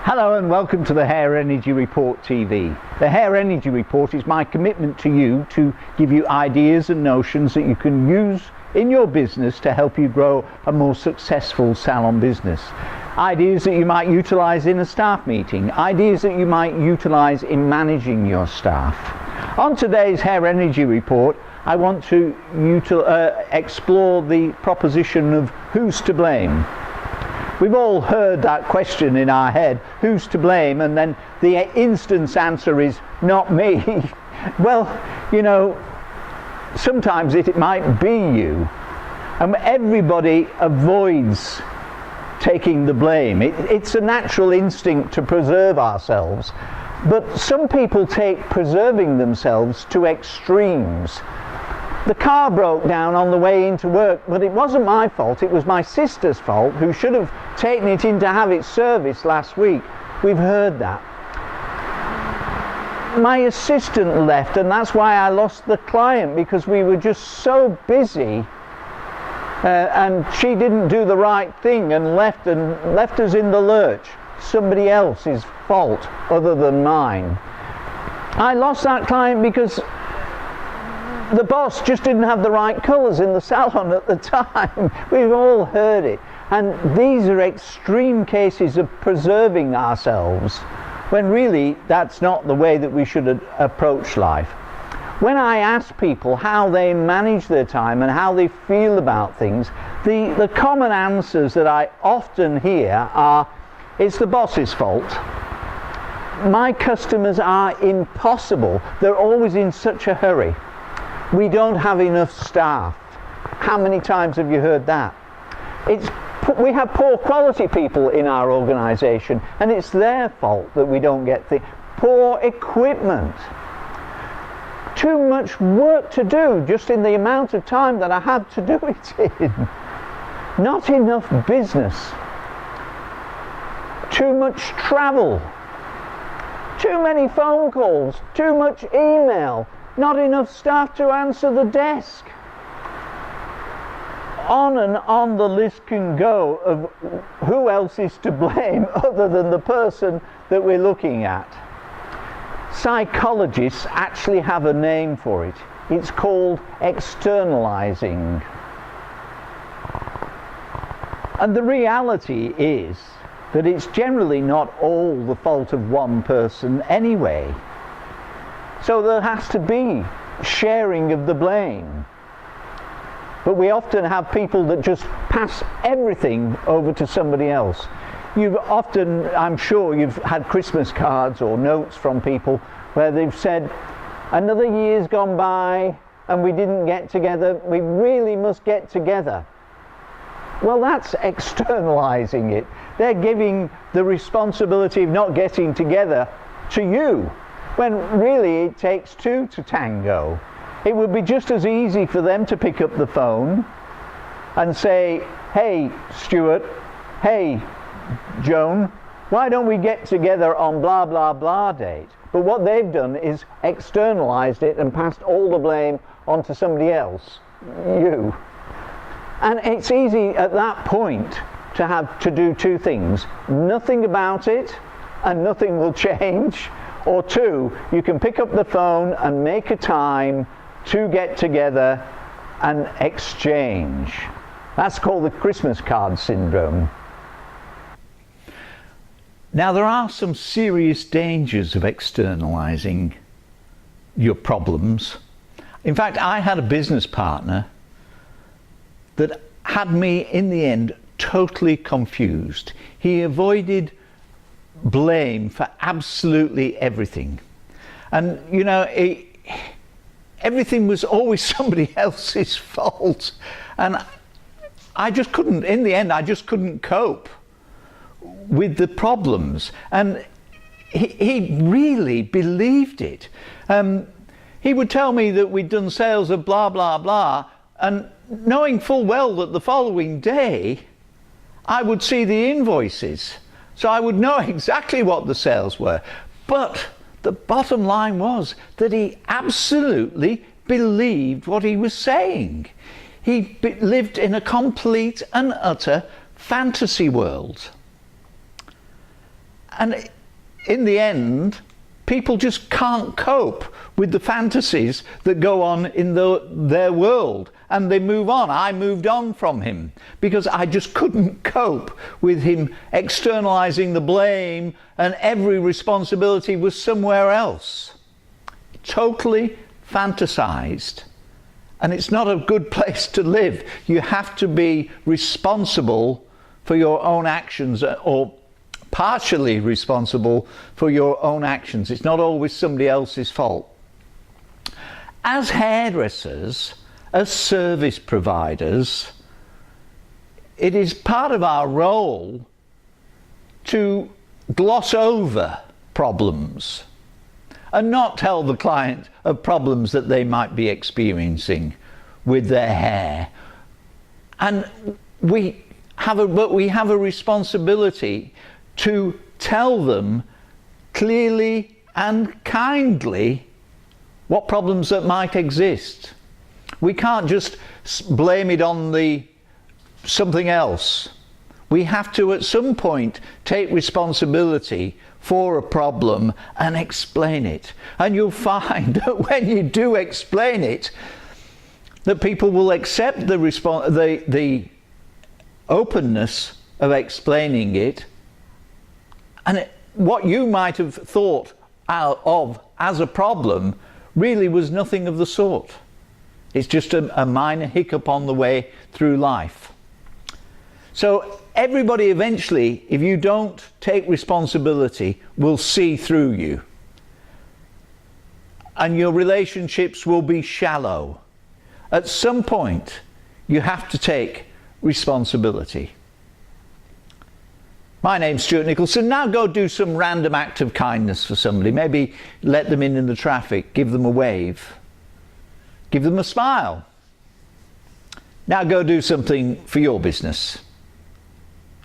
Hello and welcome to the Hair Energy Report TV. The Hair Energy Report is my commitment to you to give you ideas and notions that you can use in your business to help you grow a more successful salon business. Ideas that you might utilize in a staff meeting, ideas that you might utilize in managing your staff. On today's Hair Energy Report, I want to explore the proposition of who's to blame. We've all heard that question in our head, who's to blame? And then the instant answer is, not me. Well, you know, sometimes it might be you. And everybody avoids taking the blame. It's a natural instinct to preserve ourselves. But some people take preserving themselves to extremes. The car broke down on the way into work, but it wasn't my fault, it was my sister's fault, who should have taken it in to have it serviced last week. We've heard that. My assistant left, and that's why I lost the client, because we were just so busy, and she didn't do the right thing and left us in the lurch. Somebody else's fault other than mine. I lost that client because the boss just didn't have the right colours in the salon at the time. We've all heard it. And these are extreme cases of preserving ourselves, when really that's not the way that we should approach life. When I ask people how they manage their time and how they feel about things, the common answers that I often hear are, it's the boss's fault. My customers are impossible. They're always in such a hurry. We don't have enough staff. How many times have you heard that? We have poor quality people in our organisation, and it's their fault that we don't get the poor equipment. Too much work to do just in the amount of time that I had to do it in. Not enough business. Too much travel. Too many phone calls. Too much email. Not enough staff to answer the desk. On and on the list can go of who else is to blame other than the person that we're looking at. Psychologists actually have a name for it. It's called externalizing. And the reality is that it's generally not all the fault of one person anyway. So there has to be sharing of the blame. But we often have people that just pass everything over to somebody else. You've often, I'm sure you've had Christmas cards or notes from people where they've said, another year's gone by and we didn't get together, we really must get together. Well, that's externalizing it. They're giving the responsibility of not getting together to you, when really it takes two to tango. It would be just as easy for them to pick up the phone and say, hey Stuart, hey Joan, why don't we get together on blah blah blah date? But what they've done is externalized it and passed all the blame onto somebody else, you. And it's easy at that point to have to do two things: nothing about it and nothing will change, or two, you can pick up the phone and make a time to get together and exchange. That's called the Christmas card syndrome. Now, there are some serious dangers of externalizing your problems. In fact, I had a business partner that had me in the end totally confused. He avoided blame for absolutely everything. And you know, everything was always somebody else's fault. And I just couldn't, in the end, I just couldn't cope with the problems. And he really believed it. He would tell me that we'd done sales of blah, blah, blah, and knowing full well that the following day I would see the invoices. So I would know exactly what the sales were. But the bottom line was that he absolutely believed what he was saying. He lived in a complete and utter fantasy world. And in the end, people just can't cope with the fantasies that go on in their world, and they move on. I moved on from him because I just couldn't cope with him externalizing the blame, and every responsibility was somewhere else. Totally fantasized. And it's not a good place to live. You have to be responsible for your own actions, or partially responsible for your own actions. It's not always somebody else's fault. As hairdressers, as service providers, it is part of our role to gloss over problems and not tell the client of problems that they might be experiencing with their hair. And we have a responsibility to tell them clearly and kindly what problems that might exist. We can't just blame it on something else. We have to at some point take responsibility for a problem and explain it. And you'll find that when you do explain it, that people will accept the openness of explaining it, and what you might have thought of as a problem really was nothing of the sort. It's just a minor hiccup on the way through life. So everybody eventually, if you don't take responsibility, will see through you. And your relationships will be shallow. At some point, you have to take responsibility. My name's Stuart Nicholson. Now go do some random act of kindness for somebody. Maybe let them in the traffic, give them a wave, give them a smile. Now go do something for your business.